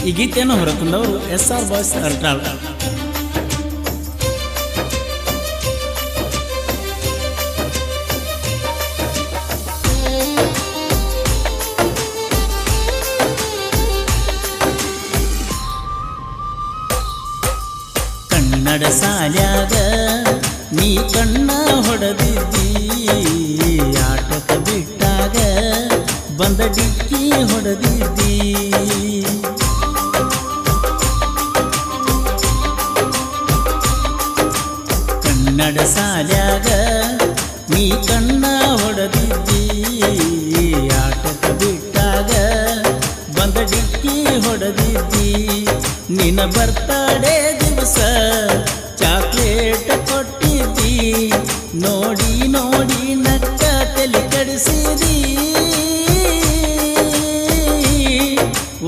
ಈ ಗೀತೆಯನ್ನು ಹೊರತಂದವರು SR boys ಅರ್ಟಾಳ್. Kannada ಸಾಲ್ಯಾಗ ನೀ ಕಣ್ಣ ಹೊಡೆದಿದ್ದಿ, ಆಟಕ ಬಿಟ್ಟಾಗ ಬಂದ ಡಿಕ್ಕಿ ಹೊಡೆದಿದ್ದಿ. ಕನ್ನಡ ಸಾಲ್ಯಾಗ ನೀ ಕಣ್ಣ ಹೊಡೆದಿದ್ದಿ, ಆಟಕ ಬಿಟ್ಟಾಗ ಬಂದ ಡಿಕ್ಕಿ ಹೊಡೆದಿದ್ದಿ. ನಿನ್ನ ಬರ್ತಡೇ ದಿವಸ ಚಾಕ್ಲೇಟ್ ಕೊಟ್ಟಿದ್ದಿ, ನೋಡಿ ನೋಡಿ ನಕ್ಕ ತಲೆ ಕಡಿಸಿದಿ.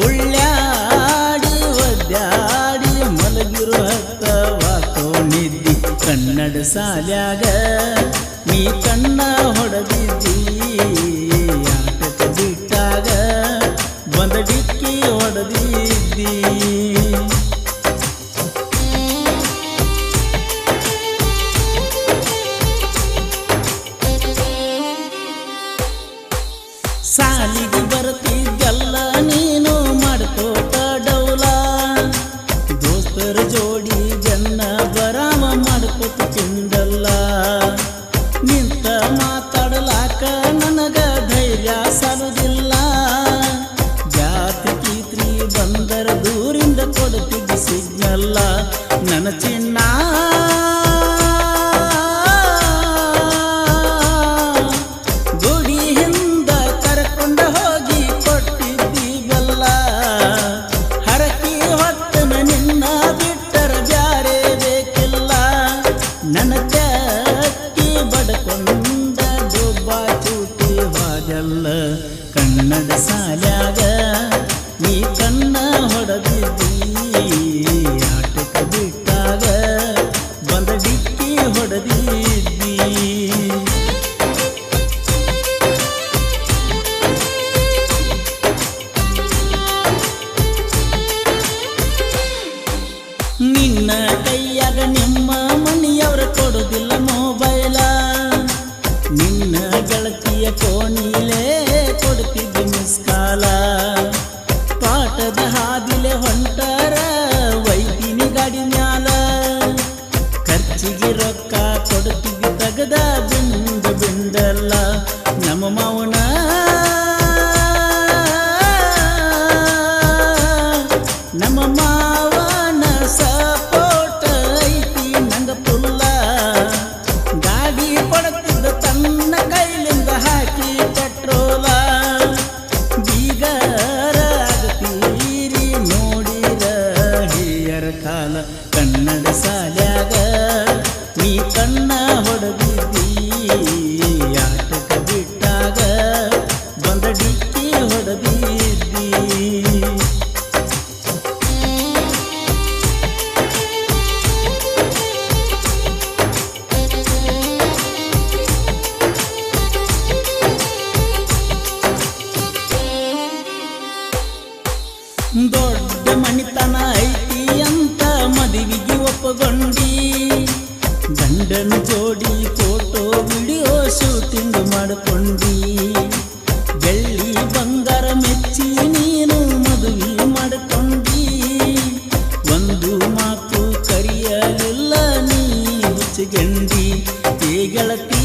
ಉಳ್ಳಾಡಿ ಒದ್ದಾಡಿ ಮಲಗಿರು ಹತ್ತವಾಕೊಂಡಿದ್ದಿ. ಕನ್ನಡ ಸಾಲ್ಯಾಗ ನೀ ಕಣ್ಣ ಹೊಡೆದಿದ್ದಿ, ಆಟಕ ಬಿಟ್ಟಾಗ ಬಂದ ಡಿಕ್ಕಿ ಹೊಡೆದಿದ್ದಿ. ಸಾಲಿಗೆ ಬರ್ತಿದ್ದಲ್ಲ ನೀನು ಮಾಡ್ಕೋತ ಡೌಲ, ದೋಸ್ತರ ಜೋಡಿ ಜನ್ನ ಬರಾಮ ಮಾಡ್ಕೋತ ತಿಂದಲ್ಲ. ನಿಂತ ಮಾತಾಡಲಾಕ ನನಗ ಧೈರ್ಯ ಸಾಲುದಿಲ್ಲ, ಜಾತಿ ಕೀತ್ರಿ ಬಂದರ ದೂರಿಂದ ಕೊಡ್ತಿದ್ದ ಸಿಗ್ನಲ್ಲ. ನನ್ನ ಚಿನ್ನ ಕನ್ನಡ ಸಾಲ್ಯಾಗ ನೀ ಕಣ್ಣ ಹೊಡೆದಿದ್ದಿ, ಆಟಕ ಬಿಟ್ಟಾಗ ಬಂದ ಡಿಕ್ಕಿ ಹೊಡೆದಿದ್ದಿ. ನಿನ್ನ ಕೈಯಾಗ ನಿಮ್ಮ ಮನೆಯವ್ರ ಕೊಡುದಿಲ್ಲ ಮೊಬೈಲ, ನಿನ್ನ ಗೆಳತಿಯ ಕೋಣಿಲೇ ಕೊಡ್ತಿದ್ದ ಮಿಸ್ಕಾಲ. ಪಾಠದ ಹಾದಿಲೆ ಹೊಂಟಾರ ವೈದಿನಿ ಗಾಡಿ ಮ್ಯಾಲ, ಖರ್ಚಿಗೆ ರೊಕ್ಕ ಕೊಡ್ತಿದ್ದ ತಗದ ಬಿಂದ ಬಿಂದಲ್ಲ. ನಮ್ಮ ಮೌನ ನಮ್ಮ ಮಾವನ ಸಪೋರ್ಟ್ ಐತಿ ನಂಗ ಪುಲ್ಲ. ಗಾಡಿ ಕೊಡ್ತಿದ್ದ ತನ್ನ ಕೈಲಿಂದ ಹಾಕಿ ಪೆಟ್ರೋಲ. ಬೀಗರ ಆಗತೀರಿ ನೋಡಿರ ಹಿರಿಯರ ಕಾಲ. ಕನ್ನಡ ಸಾಲ್ಯಾಗ ನೀ ಕಣ್ಣ ಹೊಡೆದಿದ್ದಿ, ಆಟಕ ಬಿಟ್ಟಾಗ ಬಂದ ಡಿಕ್ಕಿ ಹೊಡೆದಿದ್ದಿ. ದೊಡ್ಡ ಮಣಿತನ ಐತಿ ಅಂತ ಮದುವೆಗೆ ಒಪ್ಪಗೊಂಡಿ, ಗಂಡನ ಜೋಡಿ ಫೋಟೋ ವಿಡಿಯೋ ಶೂಟಿಂಗ್ ಮಾಡಿಕೊಂಡಿ. ಬೆಳ್ಳಿ ಬಂಗಾರ ಮೆಚ್ಚಿ ನೀನು ಮದುವೆ ಮಾಡಿಕೊಂಡಿ, ಒಂದು ಮಾತು ಕರಿಯಲಿಲ್ಲ ನೀ ಹುಚ್ಚಗಂಡಿ. ಏ ಗೆಳತಿ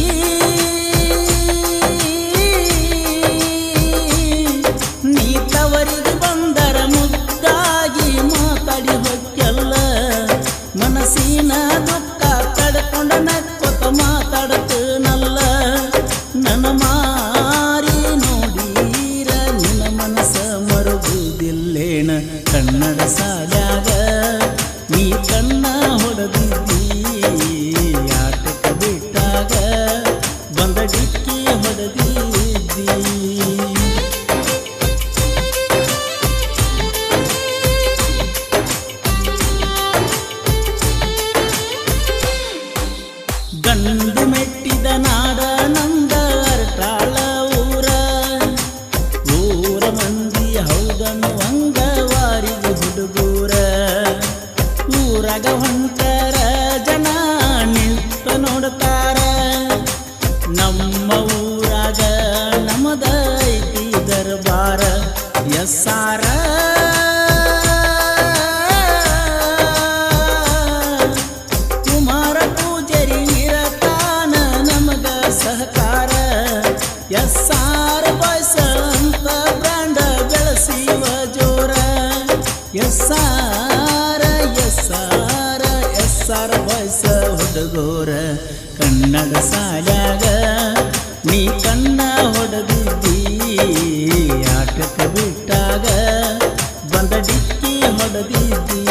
ನೀ ತವರಿಗೆ ಬಂದರ ಮುದ್ದಾಗಿ ಮಾತಾಡಿ ಹೊಕ್ಕೆಲ್ಲ, ಮನಸ್ಸಿನ ದುಃಖ ತಡ್ಕೊಂಡ ನಕ್ಕೊತ ಮಾತಾಡತನಲ್ಲ. ನನ್ನ ಮಾರಿ ನೋಡೀರ ನಿನ್ನ ಮನಸ್ಸ ಮರುಗುವುದಿಲ್ಲೇನ. ಕನ್ನಡ ಸಾಲ್ಯಾಗ ನೀ ಕಣ್ಣ ಹೊಡೆದಿದ್ದಿ, ಆಟಕ ಬಿಟ್ಟಾಗ ಬಂದ ಡಿಕ್ಕಿ ಹೊಡೆದಿದ್ದಿ. ಗಂಡು ಮೆಟ್ಟಿದ ನಾಡ ನಂದ ಅರ್ಟಾಳ ಊರ, ಊರ ಮಂದಿ ಹೌದನ್ನು ಅಂಗವಾರಿಗೂ ಎಸ್ಸಾರ ಎಸ್ಸಾರ ಎಸ್ಸಾರ ಬಾಯ್ಸ ಹುಡುಗೋರ ಕನ್ನಡ ಸಾಲ್ಯಾಗ ನೀ ಕಣ್ಣ ಹೊಡೆದಿದ್ದಿ ಆಟಕ್ಕೆ ಬಿಟ್ಟಾಗ ಬಂದ ಡಿಕ್ಕಿ ಹೊಡೆದಿದ್ದಿ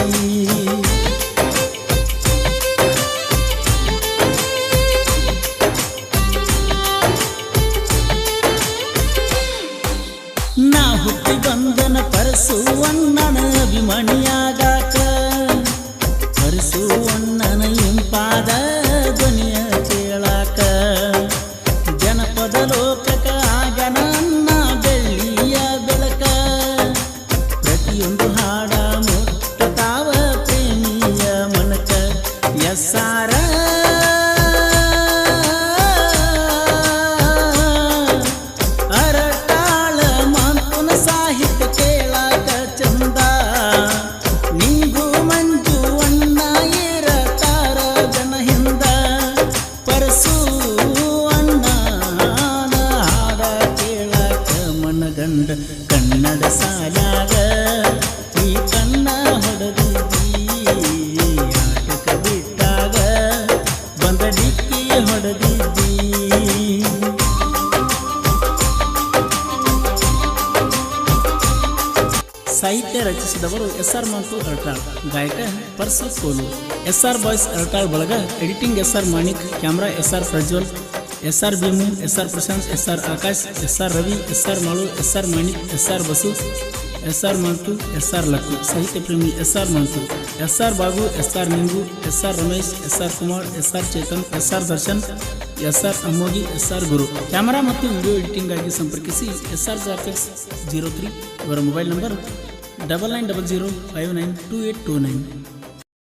ನಾ ಹುಟ್ಟಿ ಬಂದನ ಪರಸುವಣ್ಣನ ಅಭಿಮಾನಿಯಾಗಾಕ ಪರಸುವಣ್ಣನ ಇಂಪಾದ ಧ್ವನಿಯ ಕೇಳಾಕ ಜನಪದ ಲೋಕಕ ಆಗ ನನ್ನ ಬೆಳ್ಳಿಯ ಬೆಳಕ ಪ್ರತಿಯೊಂದು ಹಾಡ ಮುಟ್ಟತಾವ ಪ್ರೇಮಿಯ ಮನಕ ಎಸ್ಸಾರ ಕನ್ನಡ ಸಾಲ್ಯಾಗ ಈ ಕಣ್ಣ ಹೊಡೆದಿದ್ದಿ ಆಟಕ ಬಿಟ್ಟಾಗ ಬಂದ ಡಿಕ್ಕಿ ಹೊಡೆದಿದ್ದಿ ಸಾಹಿತ್ಯ ರಚಿಸಿದವರು ಎಸ್.ಆರ್. ಮಂತು ಅರಟಾಳ್, ಗಾಯಕ ಪರ್ಸು ಕೋಲು. ಎಸ್.ಆರ್. ಬಾಯ್ಸ್ ಅರಟಾಳ್ ಬಳಗ, editing S R. Manik, camera S R. Prajwal, S R. Bheemu, S R. Prashant, S R. Akash, S R. Ravi, S R. Malu, S R. Manik, S R. Basu, S R. Mantu, S R. Lakku. ಸಾಹಿತ್ಯ ಪ್ರೇಮಿ S R. Mantu, S R. Babu, S R. Ningu, S R. Ramesh, S R. Kumar, S R. Chetan, S R. Darshan, S R. Ammogi, S R. Guru. Camera ಮತ್ತು ವಿಡಿಯೋ ಎಡಿಟಿಂಗ್ ಆಗಿ ಸಂಪರ್ಕಿಸಿ ಎಸ್.ಆರ್. ಗ್ರಾಫಿಕ್ಸ್ 03. ಇವರ ಮೊಬೈಲ್ ನಂಬರ್ 9900592829.